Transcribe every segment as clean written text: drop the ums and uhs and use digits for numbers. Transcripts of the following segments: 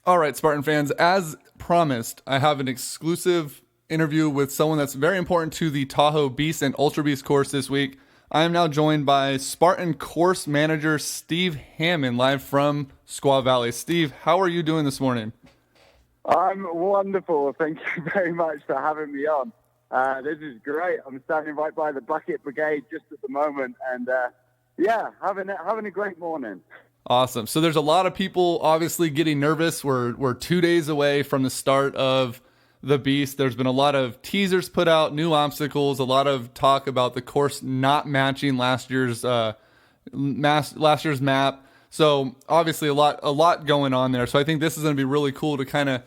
All right, Spartan fans, as promised, I have an exclusive interview with someone that's very important to the Tahoe Beast and Ultra Beast course this week. I am now joined by Spartan course manager Steve Hammond, live from Squaw Valley. Steve, how are you doing this morning? I'm wonderful. Thank you very much for having me on. This is great. I'm standing right by the Bucket Brigade just at the moment, and having a great morning. Awesome. So there's a lot of people obviously getting nervous. We're 2 days away from the start of the Beast. There's been a lot of teasers put out, new obstacles, a lot of talk about the course not matching last year's map. So obviously a lot going on there. So I think this is going to be really cool to kind of,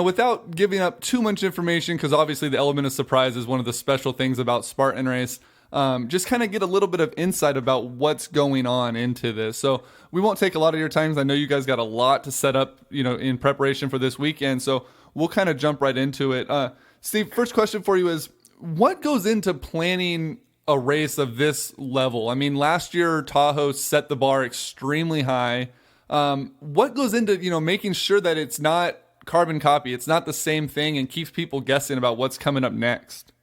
without giving up too much information, because obviously the element of surprise is one of the special things about Spartan Race. Just kind of get a little bit of insight about what's going on into this. So we won't take a lot of your time. I know you guys got a lot to set up, in preparation for this weekend. So we'll kind of jump right into it. Steve, first question for you is, what goes into planning a race of this level? I mean, last year Tahoe set the bar extremely high. What goes into, making sure that it's not carbon copy, it's not the same thing, and keeps people guessing about what's coming up next?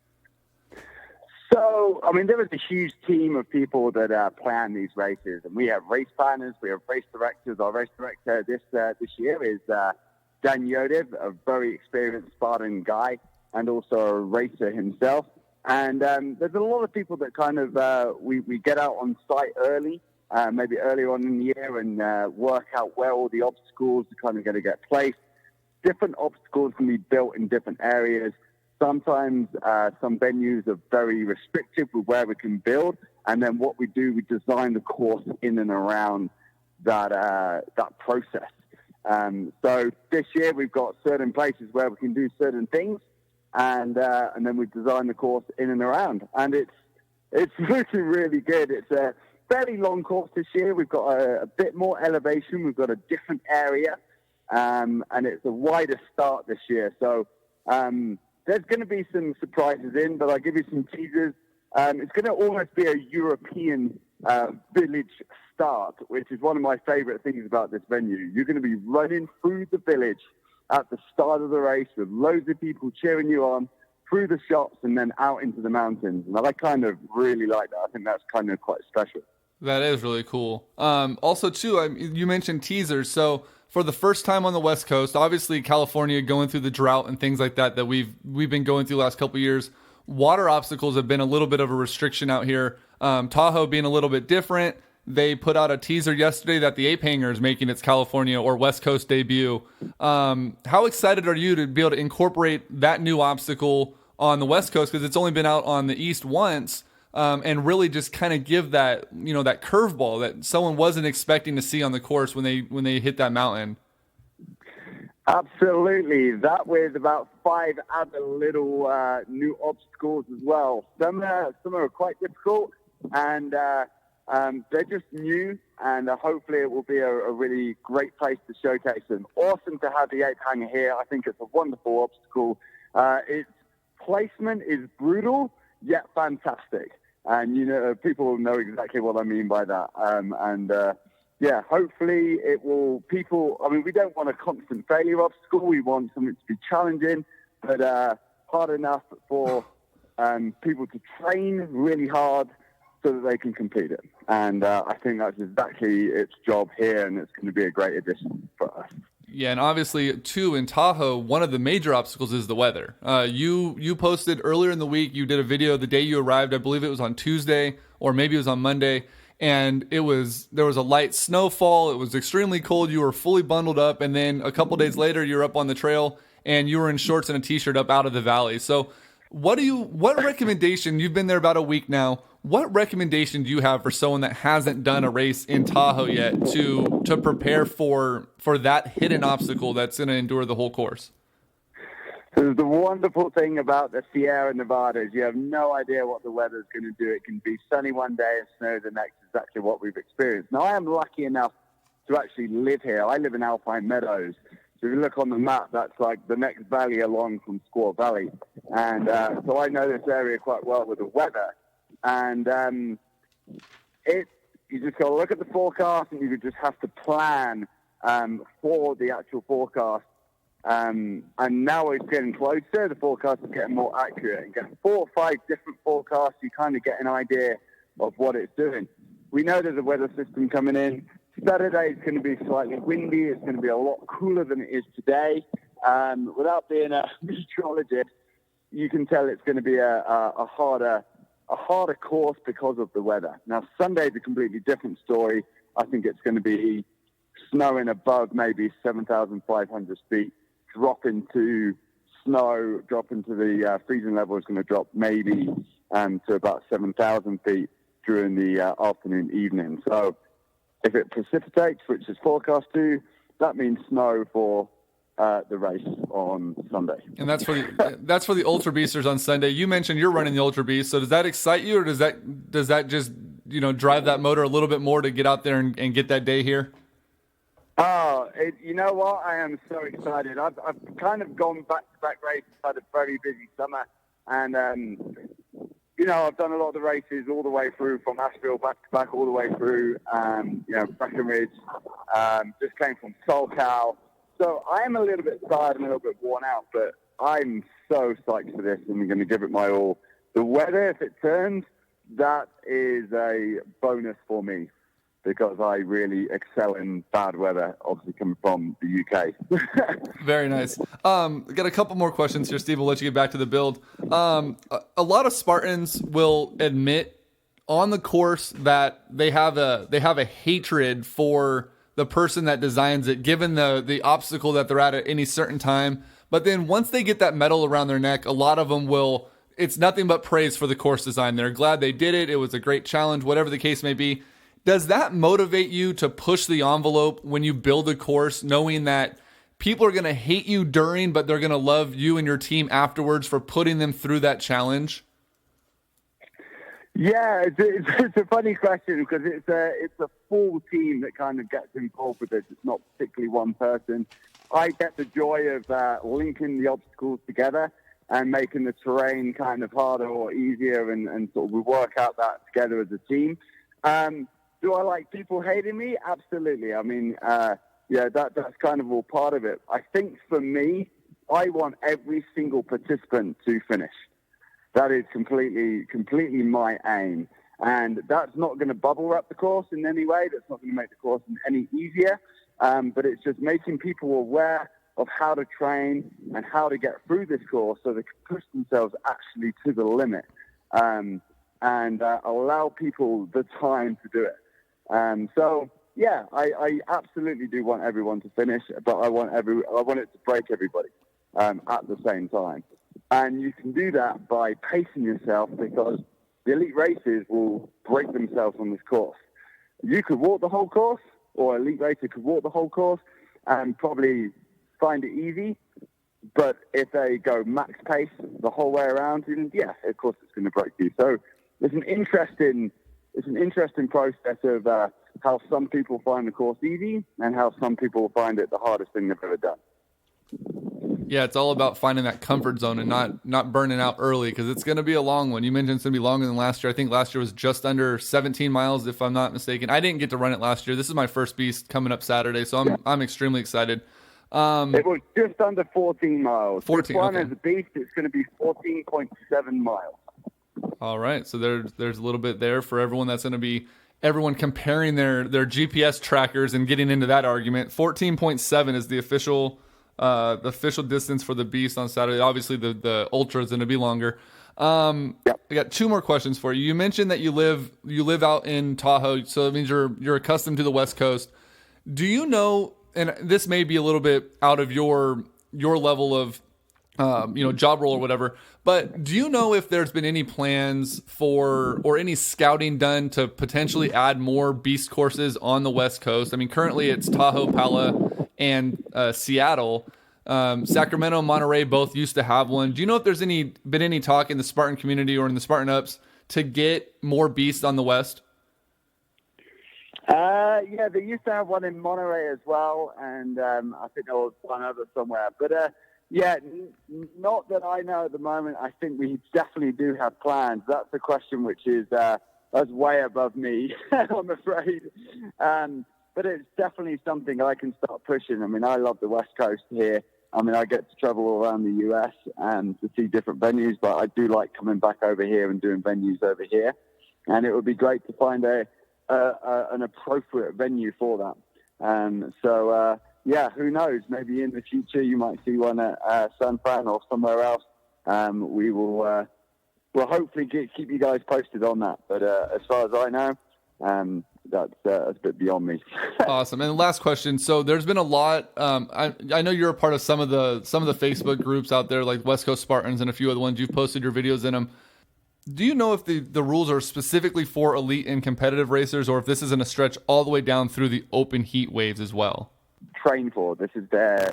So, there is a huge team of people that plan these races, and we have race planners, we have race directors. Our race director this year is Dan Yodev, a very experienced Spartan guy, and also a racer himself. And there's a lot of people that kind of we get out on site early, maybe earlier on in the year, and work out where all the obstacles are kind of going to get placed. Different obstacles can be built in different areas. Sometimes some venues are very restrictive with where we can build, and then what we do, we design the course in and around that process. So this year we've got certain places where we can do certain things, and then we design the course in and around, and it's looking really good. It's a fairly long course this year. We've got a bit more elevation. We've got a different area, and it's a wider start this year. So there's going to be some surprises in, but I'll give you some teasers. It's going to almost be a European village start, which is one of my favorite things about this venue. You're going to be running through the village at the start of the race with loads of people cheering you on, through the shops, and then out into the mountains. And I kind of really like that. I think that's kind of quite special. That is really cool. Also, too, you mentioned teasers. So for the first time on the West Coast, obviously California going through the drought and things like that we've been going through the last couple of years, water obstacles have been a little bit of a restriction out here. Tahoe being a little bit different. They put out a teaser yesterday that the Ape Hanger is making its California or West Coast debut. How excited are you to be able to incorporate that new obstacle on the West Coast? Because it's only been out on the East once. And really just kind of give that, that curveball that someone wasn't expecting to see on the course when they hit that mountain. Absolutely. That with about 5 other little new obstacles as well. Some are quite difficult, and they're just new, and hopefully it will be a really great place to showcase them. Awesome to have the Ape Hanger here. I think it's a wonderful obstacle. Its placement is brutal, yet fantastic. And, people will know exactly what I mean by that. Hopefully it will, we don't want a constant failure obstacle. We want something to be challenging, but hard enough for people to train really hard so that they can complete it. And I think that's exactly its job here, and it's going to be a great addition for us. Yeah, and obviously, too, in Tahoe, one of the major obstacles is the weather. You posted earlier in the week, you did a video the day you arrived. I believe it was on Tuesday, or maybe it was on Monday, and there was a light snowfall. It was extremely cold. You were fully bundled up, and then a couple days later, you're up on the trail, and you were in shorts and a t-shirt up out of the valley. So what recommendation, you've been there about a week now, what recommendation do you have for someone that hasn't done a race in Tahoe yet to prepare for that hidden obstacle that's going to endure the whole course? So the wonderful thing about the Sierra Nevada is you have no idea what the weather is going to do. It can be sunny one day and snow the next, exactly what we've experienced. Now, I am lucky enough to actually live here. I live in Alpine Meadows. So if you look on the map, that's like the next valley along from Squaw Valley. And so I know this area quite well with the weather. And you just got to look at the forecast, and you just have to plan for the actual forecast. And now it's getting closer. The forecast is getting more accurate. And get 4 or 5 different forecasts, you kind of get an idea of what it's doing. We know there's a weather system coming in. Saturday is going to be slightly windy. It's going to be a lot cooler than it is today. Without being a meteorologist, you can tell it's going to be a harder course because of the weather. Now, Sunday is a completely different story. I think it's going to be snowing above maybe 7,500 feet, drop into the freezing level is going to drop maybe to about 7,000 feet during the afternoon, evening. So if it precipitates, which is forecast to, that means snow for the race on Sunday. And that's for the Ultra Beasters on Sunday. You mentioned you're running the Ultra Beast, so does that excite you, or does that just drive that motor a little bit more to get out there and get that day here? Oh, you know what? I am so excited. I've kind of gone back-to-back races. Had a very busy summer, and I've done a lot of the races all the way through from Asheville back-to-back all the way through. Breckenridge. Just came from SoCal. So I am a little bit tired and a little bit worn out, but I'm so psyched for this, and I'm going to give it my all. The weather, if it turns, that is a bonus for me because I really excel in bad weather, obviously coming from the UK. Very nice. Got a couple more questions here, Steve. We'll let you get back to the build. A lot of Spartans will admit on the course that they have a hatred for the person that designs it, given the obstacle that they're at any certain time. But then once they get that medal around their neck, a lot of them it's nothing but praise for the course design. They're glad they did it. It was a great challenge, whatever the case may be. Does that motivate you to push the envelope when you build a course, knowing that people are going to hate you during, but they're going to love you and your team afterwards for putting them through that challenge? Yeah, it's a funny question because it's a full team that kind of gets involved with this. It's not particularly one person. I get the joy of linking the obstacles together and making the terrain kind of harder or easier, and sort of we work out that together as a team. Do I like people hating me? Absolutely. I mean, that's kind of all part of it. I think for me, I want every single participant to finish. That is completely my aim. And that's not going to bubble wrap the course in any way. That's not going to make the course any easier. But it's just making people aware of how to train and how to get through this course so they can push themselves actually to the limit and allow people the time to do it. I absolutely do want everyone to finish, but I want it to break everybody at the same time. And you can do that by pacing yourself because the elite racers will break themselves on this course. You could walk the whole course, or elite racer could walk the whole course and probably find it easy. But if they go max pace the whole way around, then yeah, of course it's going to break you. So it's an interesting process of how some people find the course easy and how some people find it the hardest thing they've ever done. Yeah, it's all about finding that comfort zone and not burning out early because it's going to be a long one. You mentioned it's going to be longer than last year. I think last year was just under 17 miles, if I'm not mistaken. I didn't get to run it last year. This is my first beast coming up Saturday, so I'm extremely excited. It was just under 14 miles. 14, this one okay. As a beast, it's going to be 14.7 miles. All right, so there's a little bit there for everyone. That's going to be everyone comparing their GPS trackers and getting into that argument. 14.7 is the official distance for the beast on Saturday. Obviously, the ultra is going to be longer. Yep. I got 2 more questions for you. You mentioned that you live out in Tahoe, so that means you're accustomed to the West Coast. Do you know? And this may be a little bit out of your level of job role or whatever, but do you know if there's been any plans or any scouting done to potentially add more beast courses on the West Coast? I mean, currently it's Tahoe, Pala, and Seattle. Sacramento and Monterey both used to have one. Do you know if there's been any talk in the Spartan community or in the Spartan Ups to get more beasts on the West? Yeah, they used to have one in Monterey as well, and I think there was one other somewhere. But not that I know at the moment. I think we definitely do have plans. That's a question which is that's way above me, I'm afraid. but it's definitely something I can start pushing. I mean, I love the West Coast here. I mean, I get to travel around the U.S. and to see different venues, but I do like coming back over here and doing venues over here. And it would be great to find an appropriate venue for that. Yeah, who knows? Maybe in the future you might see one at San Fran or somewhere else. We will we'll hopefully keep you guys posted on that. But as far as I know, that's a bit beyond me. Awesome. And the last question. So there's been a lot. I know you're a part of some of the Facebook groups out there, like West Coast Spartans and a few other ones. You've posted your videos in them. Do you know if the rules are specifically for elite and competitive racers, or if this is in a stretch all the way down through the open heat waves as well? Train for this is their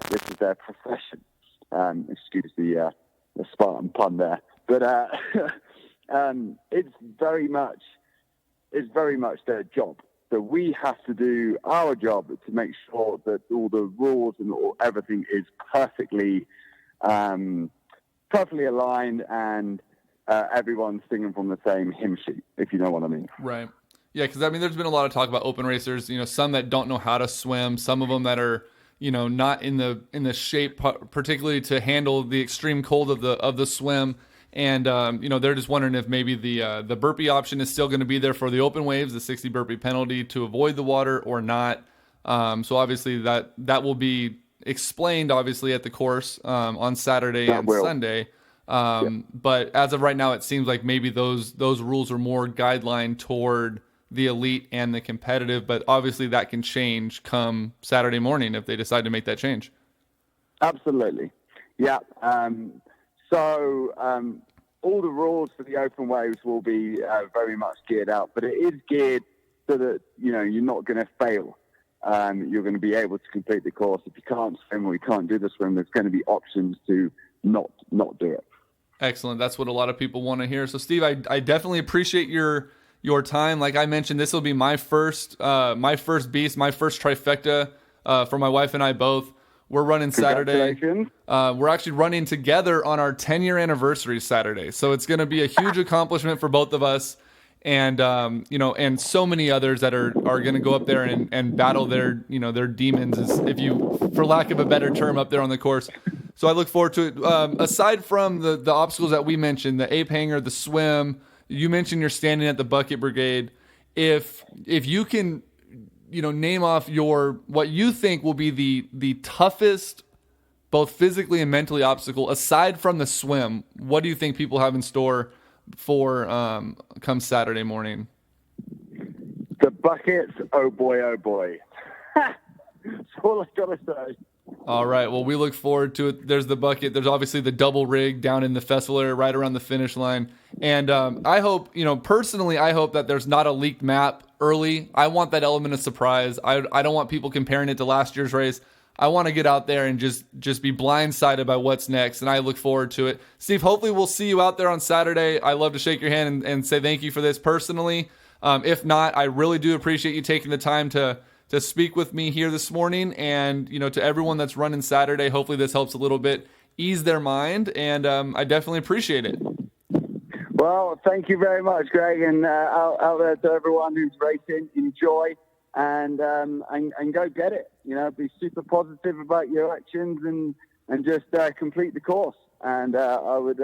profession. Excuse the Spartan pun there, but it's very much their job. So we have to do our job to make sure that all the rules and everything is perfectly aligned and everyone's singing from the same hymn sheet, if you know what I mean. Right. Yeah, because I mean, there's been a lot of talk about open racers. You know, some that don't know how to swim, some of them that are, you know, not in the shape, particularly to handle the extreme cold of the swim. And you know, they're just wondering if maybe the burpee option is still going to be there for the open waves, the 60 burpee penalty to avoid the water, or not. So obviously that will be explained obviously at the course on Saturday and Sunday. But as of right now, it seems like maybe those rules are more guideline toward the elite and the competitive, but obviously that can change come Saturday morning if they decide to make that change. Absolutely. Yeah. So all the rules for the open waves will be very much geared out, but it is geared so that, you know, you're not going to fail. You're going to be able to complete the course. If you can't swim or you can't do the swim, there's going to be options to not do it. Excellent. That's what a lot of people want to hear. So Steve, I definitely appreciate your time. Like I mentioned, this will be my first beast, my first trifecta for my wife and I both. We're running Saturday. We're actually running together on our 10-year anniversary Saturday. So it's going to be a huge accomplishment for both of us. And, you know, and so many others that are going to go up there and battle their demons, if you, for lack of a better term, up there on the course. So I look forward to it. Aside from the obstacles that we mentioned, the ape hanger, the swim, you mentioned you're standing at the bucket brigade. If you can, you know, name off what you think will be the toughest, both physically and mentally, obstacle aside from the swim, what do you think people have in store for come Saturday morning? The buckets, oh boy. That's all I gotta say. All right. Well, we look forward to it. There's the bucket. There's obviously the double rig down in the festival area right around the finish line. And I hope, you know, personally, I hope that there's not a leaked map early. I want that element of surprise. I don't want people comparing it to last year's race. I want to get out there and just be blindsided by what's next, and I look forward to it. Steve, hopefully we'll see you out there on Saturday. I love to shake your hand and say thank you for this personally. If not, I really do appreciate you taking the time to speak with me here this morning. And, you know, to everyone that's running Saturday, hopefully this helps a little bit ease their mind, and I definitely appreciate it. Well, thank you very much, Greg, and out there to everyone who's racing, enjoy. And go get it. You know, be super positive about your actions and just complete the course. And I would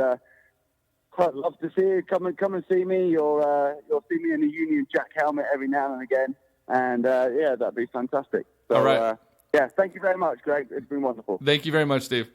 quite love to see you. Come and see me. You'll see me in a Union Jack helmet every now and again. And yeah, that'd be fantastic. So, all right. yeah, thank you very much, Greg. It's been wonderful. Thank you very much, Steve.